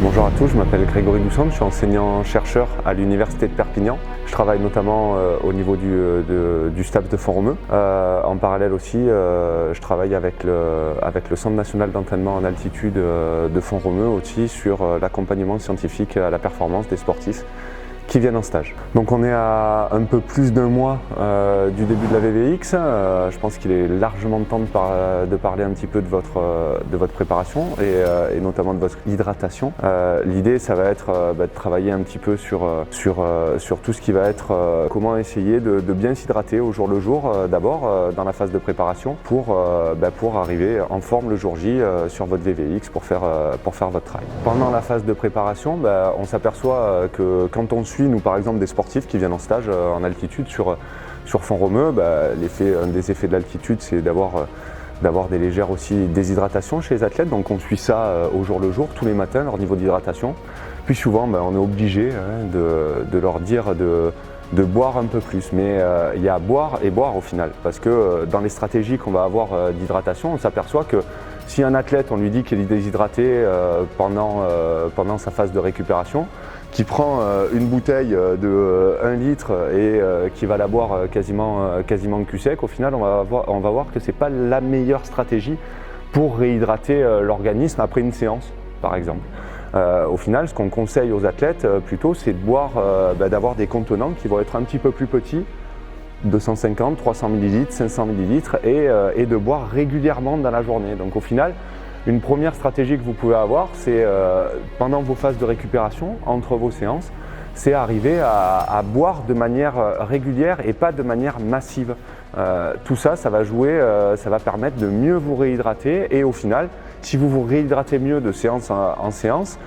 Bonjour à tous, je m'appelle Grégory Dousson, je suis enseignant-chercheur à l'Université de Perpignan. Je travaille notamment au niveau du STAPS de Font-Romeu. En parallèle aussi, je travaille avec le Centre national d'entraînement en altitude de Font-Romeu aussi sur l'accompagnement scientifique à la performance des sportifs qui viennent en stage. Donc on est à un peu plus d'un mois du début de la VVX. Je pense qu'il est largement temps de parler un petit peu de votre préparation et notamment de votre hydratation. L'idée, ça va être de travailler un petit peu sur tout ce qui va être comment essayer de bien s'hydrater au jour le jour, d'abord dans la phase de préparation pour arriver en forme le jour J sur votre VVX pour faire votre trail. Pendant la phase de préparation, on s'aperçoit que quand on suit nous par exemple des sportifs qui viennent en stage en altitude sur Font-Romeu, un des effets de l'altitude, c'est d'avoir des légères aussi déshydratations chez les athlètes. Donc on suit ça au jour le jour, tous les matins, leur niveau d'hydratation. Puis souvent on est obligé de leur dire de boire un peu plus, mais il y a boire et boire au final, parce que dans les stratégies qu'on va avoir d'hydratation, on s'aperçoit que si un athlète, on lui dit qu'il est déshydraté pendant sa phase de récupération, qui prend une bouteille de 1 litre et qui va la boire quasiment cul sec, au final on va voir que ce n'est pas la meilleure stratégie pour réhydrater l'organisme après une séance par exemple. Au final, ce qu'on conseille aux athlètes plutôt, c'est de boire, d'avoir des contenants qui vont être un petit peu plus petits, 250, 300 ml, 500 ml et de boire régulièrement dans la journée. Donc au final, une première stratégie que vous pouvez avoir, c'est pendant vos phases de récupération, entre vos séances, c'est arriver à boire de manière régulière et pas de manière massive. Tout ça, ça va jouer, ça va permettre de mieux vous réhydrater et au final, si vous vous réhydratez mieux de séance en séance,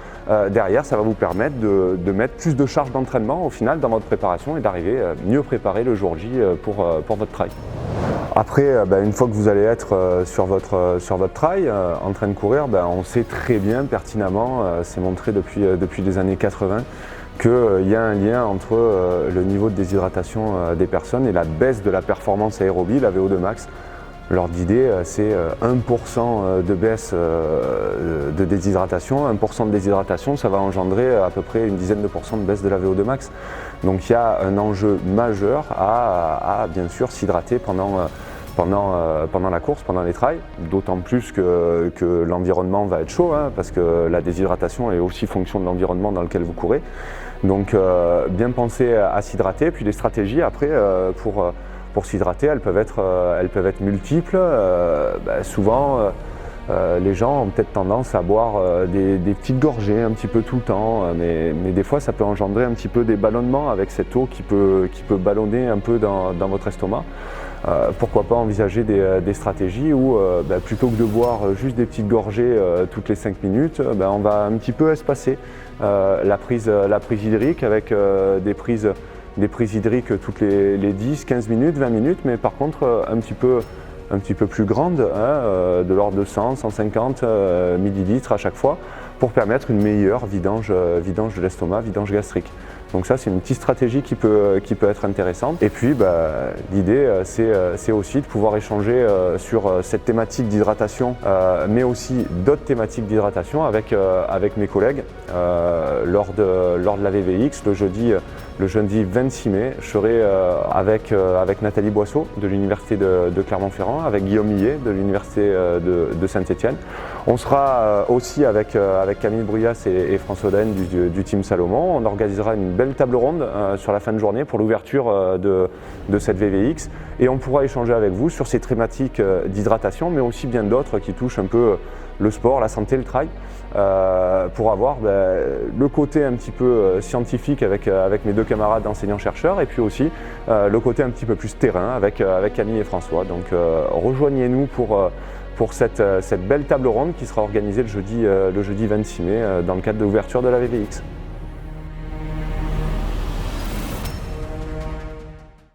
derrière, ça va vous permettre de mettre plus de charge d'entraînement au final dans votre préparation et d'arriver mieux préparé le jour J pour votre trail. Après, une fois que vous allez être sur votre trail, en train de courir, on sait très bien pertinemment, c'est montré depuis les années 80, qu'il y a un lien entre le niveau de déshydratation des personnes et la baisse de la performance aérobie, la VO2 max. L'ordre d'idée, c'est 1% de baisse de déshydratation. 1% de déshydratation, ça va engendrer à peu près une dizaine de pourcents de baisse de la VO2 max. Donc il y a un enjeu majeur à bien sûr s'hydrater pendant la course, pendant les trails, d'autant plus que l'environnement va être chaud, parce que la déshydratation est aussi fonction de l'environnement dans lequel vous courez. Donc bien penser à s'hydrater, puis les stratégies après pour s'hydrater, elles peuvent être multiples. Souvent, les gens ont peut-être tendance à boire des petites gorgées un petit peu tout le temps, mais des fois ça peut engendrer un petit peu des ballonnements avec cette eau qui peut ballonner un peu dans votre estomac. Pourquoi pas envisager des stratégies où plutôt que de boire juste des petites gorgées toutes les 5 minutes, on va un petit peu espacer la prise hydrique avec des prises hydriques toutes les 10, 15 minutes, 20 minutes, mais par contre un petit peu plus grandes, de l'ordre de 100, 150 millilitres à chaque fois, pour permettre une meilleure vidange de l'estomac, vidange gastrique. Donc ça, c'est une petite stratégie qui peut être intéressante. Et puis, l'idée, c'est aussi de pouvoir échanger sur cette thématique d'hydratation, mais aussi d'autres thématiques d'hydratation avec mes collègues lors de la VVX le jeudi 26 mai. Je serai avec Nathalie Boisseau de l'Université de Clermont-Ferrand, avec Guillaume Millet de l'Université de Saint-Étienne. On sera aussi avec Camille Bruyas et François Daen du Team Salomon. On organisera une belle table ronde sur la fin de journée pour l'ouverture de cette VVX et on pourra échanger avec vous sur ces thématiques d'hydratation, mais aussi bien d'autres qui touchent un peu le sport, la santé, le trail, pour avoir le côté un petit peu scientifique avec mes deux camarades enseignants-chercheurs et puis aussi le côté un petit peu plus terrain avec Camille et François. Donc rejoignez-nous pour cette belle table ronde qui sera organisée le jeudi 26 mai dans le cadre de l'ouverture de la VVX.